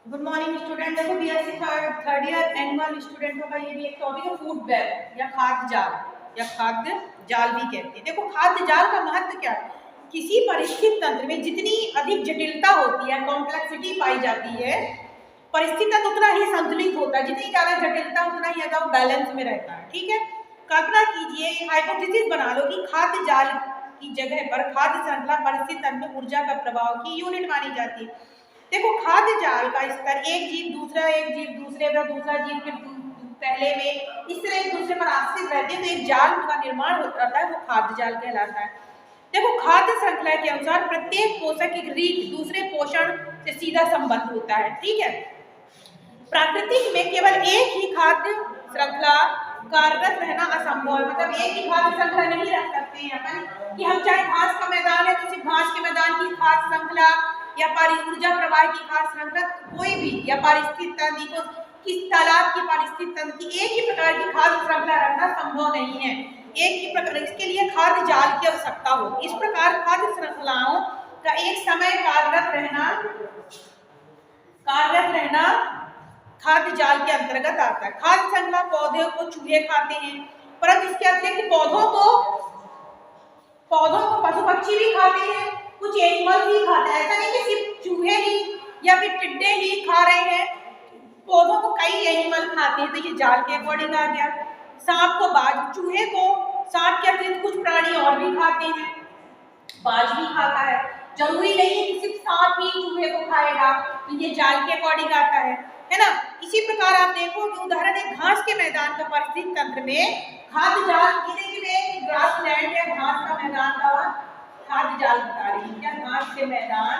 Good morning student. देखो BSc third year annual स्टूडेंटों का ये भी एक टॉपिक है, फूड वेब या खाद्य जाल या खाद्य जाल भी कहते हैं। देखो खाद्य जाल का महत्व क्या है। किसी परिस्थिति तंत्र में जितनी अधिक जटिलता होती है, कॉम्प्लेक्सिटी पाई जाती है, परिस्थिति तंत्र उतना ही संतुलित होता है। जितनी ज्यादा जटिलता उतना ही ज्यादा बैलेंस में रहता है। ठीक है, कल्पना कीजिए, हाइपोथेसिस बना लो कि खाद्य जाल की जगह पर खाद्य श्रृंखला परिस्थिति तंत्र में ऊर्जा का प्रभाव की यूनिट मानी जाती है। देखो खाद्य जाल का स्तर एक जीव दूसरे पर, दूसरा जीव फिर पहले में, इस तरह एक दूसरे पर आश्रित रहते हैं तो एक जाल का निर्माण होता है, वो खाद्य जाल कहलाता है। देखो खाद्य श्रृंखला के अनुसार प्रत्येक पोषक की रीढ़ दूसरे पोषण से सीधा संबंध होता है। ठीक है, प्राकृतिक में केवल एक ही खाद्य श्रृंखला कार्यरत रहना असंभव है। मतलब एक ही खाद्य श्रृंखला नहीं रख सकते हैं अपन कि हम चाहे घास का मैदान है तो सिर्फ घास के मैदान की खाद्य श्रृंखला या ऊर्जा प्रवाह की खाद्य श्रृंखला, कोई भी, या पारिस्थितिक तंत्र को किस तालाब की पारिस्थितिक तंत्र की एक ही प्रकार की खाद्य श्रृंखला रखना संभव नहीं है। एक ही प्रकार, इसके लिए खाद्य जाल की आवश्यकता होगी। इस प्रकार खाद्य श्रृंखलाओं का एक समय कार्यरत रहना खाद्य जाल के अंतर्गत आता है। खाद्य श्रृंखला पौधों को चूहे खाते हैं, परंतु इसके अतिरिक्त पौधों को पशु पक्षी भी खाते हैं, कुछ एनिमल भी खाते हैं। ऐसा नहीं कि सिर्फ चूहे ही या फिर टिड्डे ही खा रहे हैं, पौधों को कई एनिमल खाते हैं। तो ये जाल के अकॉर्डिंग आ गया। सांप को चूहे को सांप के अतिरिक्त कुछ प्राणी और भी खाते हैं, बाज भी खाता है। जरूरी नहीं है कि सिर्फ सांप ही चूहे को खाएगा, तो ये जाल के अकॉर्डिंग आता है ना। इसी प्रकार आप देखो कि उदाहरण है घास के मैदान का परिस्थिति तंत्र में खाद्य जाल, ग्रास लैंड या घास का मैदान का खाद्य जाल बता रही है। क्या घास के मैदान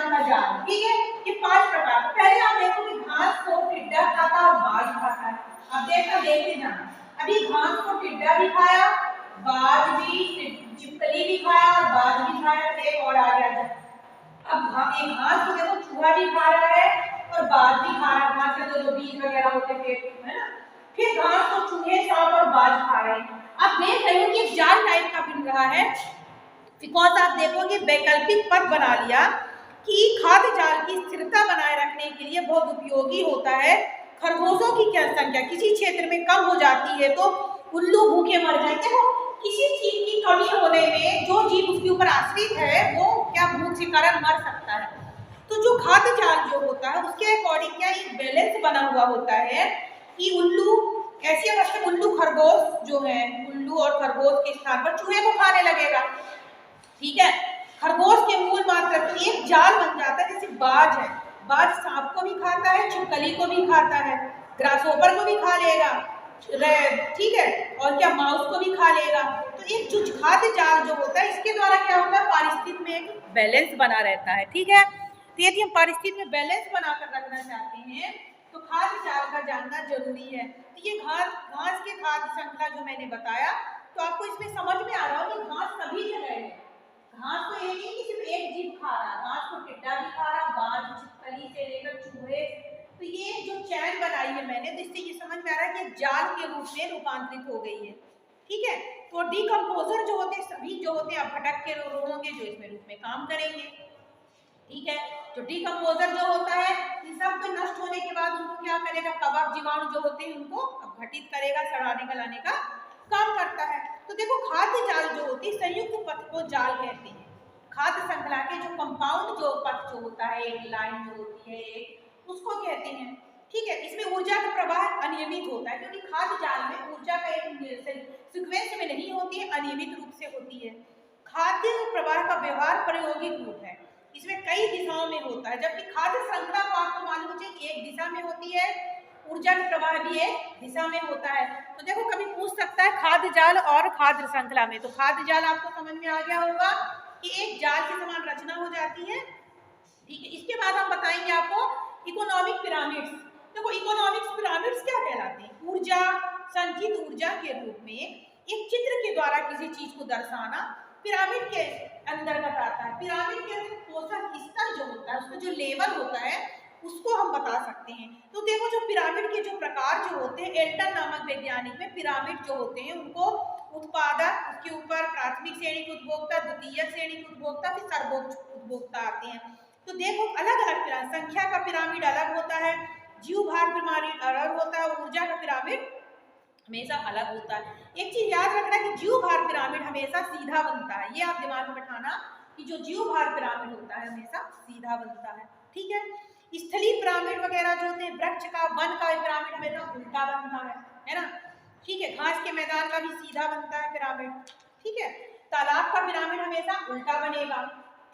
का जाल। ठीक है, ये 5 प्रकार। पहले आप देखो कि घास को टिड्डा खाता है और बाज खाता है। अब देखते जाना, अभी घास को टिड्डा भी खाया, बाज भी, छिपकली भी खाया और बाज भी खाया। एक और आ गया, अब एक घास को देखो चूहा भी खा रहा है और बाज भी खा रहा है। घास के जो बीज वगैरह होते हैं है ना, फिर घास को चूहे, सांप और बाज खा रहे हैं। अब देख रहे हो कि एक जाल टाइप का बन रहा है, बिकॉज आप देखोगे वैकल्पिक पथ बना लिया कि खाद्य जाल की स्थिरता बनाए रखने के लिए बहुत उपयोगी होता है। खरगोशों की क्या संख्या किसी क्षेत्र में कम हो जाती है तो उल्लू भूखे मर जाते हैं। किसी चीज की कमी होने में जो जीव उसके ऊपर आश्रित है वो क्या भूख के कारण मर सकता है। तो जो खाद्य जाल जो होता है उसके अकॉर्डिंग क्या एक बैलेंस बना हुआ होता है कि उल्लू, ऐसी अवस्था में उल्लू खरगोश जो है, उल्लू और खरगोश के स्थान पर चूहे को खाने लगेगा। ठीक है, खरगोश के मूल मात्र तो एक जाल बन जाता है। जैसे बाज है, बाज सांप को भी खाता है, छिपकली को भी खाता है, ग्रासहोपर को भी खा लेगा, ठीक है, और क्या माउस को भी खा लेगा। तो एक जो खाद्य जाल जो होता है इसके द्वारा क्या होता है, पारिस्थितिकी में एक बैलेंस बना रहता है। ठीक है, तो यदि हम पारिस्थितिकी में बैलेंस बनाकर रखना चाहते हैं तो खाद्य जाल का जानना जरूरी है। तो ये घास के खाद्य श्रृंखला जो मैंने बताया, तो आपको इसमें समझ में आ रहा हो कि घास सभी जगह है। घास तो ये नहीं कि सिर्फ एक जीव खा रहा, घास को टिड्डा भी खा रहा, बाज, छिपकली से लेकर चूहे। तो ये जो चैन बनाई है मैंने, तो इससे ये समझ में आ रहा है कि जाल के रूप में रूपांतरित हो गई है। ठीक है, तो डिकम्पोजर जो होते हैं सभी जो होते हैं भटक के होंगे जो इसमें रूप में काम करेंगे। ठीक है, जो डिकम्पोजर जो होता है इन सब के नष्ट होने के बाद उनको क्या करेगा, कवक जीवाणु जो होते हैं उनको अपघटित करेगा, सड़ाने गलाने का काम करता है। तो देखो खाद्य जाल जो होती है संयुक्त पथ को जाल कहते हैं। खाद्य श्रृंखला के जो कंपाउंड जो पथ जो होता है, एक लाइन जो होती है उसको कहते हैं। ठीक है, इसमें ऊर्जा का प्रवाह अनियमित होता है क्योंकि खाद्य जाल में ऊर्जा का एक सीक्वेंस में नहीं होती है, अनियमित रूप से होती है। खाद्य प्रवाह का व्यवहार प्रायोगिक रूप है, इसमें कई दिशाओं में होता है, जबकि खाद्य श्रृंखला को आपको मालूम है कि एक दिशा में होती है, ऊर्जा का प्रवाह भी एक दिशा में होता है। तो देखो कभी पूछ सकता है खाद्य जाल और खाद्य श्रृंखला में, तो खाद्य जाल आपको समझ में आ गया होगा कि एक जाल की समान रचना हो जाती है। ठीक है, इसके बाद हम बताएंगे आपको इकोनॉमिक पिरामिड्स। देखो इकोनॉमिक पिरामिड्स क्या कहलाते हैं, ऊर्जा, संचित ऊर्जा के रूप में एक चित्र के द्वारा किसी चीज को दर्शाना पिरामिड के अंतर्गत आता है। पिरामिड के अंदर पोषक स्तर जो होता है, उसका जो लेवल होता है उसको हम बता सकते हैं। तो देखो जो पिरामिड के जो प्रकार जो होते हैं, एल्टन नामक वैज्ञानिक में पिरामिड जो होते हैं उनको उत्पादक, उसके ऊपर प्राथमिक श्रेणी के उपभोक्ता, द्वितीयक श्रेणी के उपभोक्ता, फिर सर्वोच्च उपभोक्ता आते हैं। तो देखो अलग अलग संख्या का पिरामिड अलग होता है, जीव भार पिरामिड अलग होता है, ऊर्जा का पिरामिड हमेशा अलग होता है। एक चीज याद रखना कि जीव भार पिरामिड हमेशा सीधा बनता है, ये आप दिमाग में बैठाना कि जो जीव भार पिरामिड होता है हमेशा सीधा बनता है। ठीक है, स्थलीय पिरामिड वगैरह जो होते हैं, वृक्ष का वन का पिरामिड हमेशा उल्टा बनता है ना। ठीक है, घास के मैदान का भी सीधा बनता है पिरामिड। ठीक है, तालाब का पिरामिड हमेशा उल्टा बनेगा।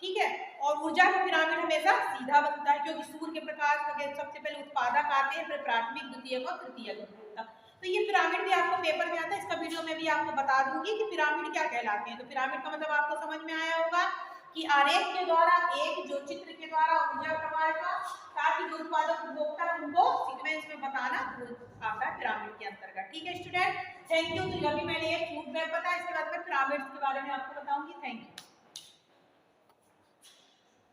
ठीक है, और ऊर्जा का पिरामिड हमेशा सीधा बनता है, क्योंकि सूर्य के प्रकाश वगैरह सबसे पहले उत्पादक आते हैं, फिर प्राथमिक, द्वितीयक और तृतीयक होता है। तो ये पिरामिड भी आपको पेपर में आता है, इसका वीडियो में भी आपको बता दूंगी कि पिरामिड क्या कहलाते हैं। तो पिरामिड का मतलब आपको समझ में आया होगा कि आरेख के द्वारा, एक जो चित्र के द्वारा ऊर्जा प्रवाह का, ताकि जो उत्पादक उपभोक्ता उनको सीक्वेंस में बताना आता है पिरामिड के अंतर्गत। ठीक है स्टूडेंट, थैंक यू। तो अभी मैंने एक फूड मैप बताया, इसके बाद मैं पिरामिड के बारे में आपको बताऊंगी। Thank you.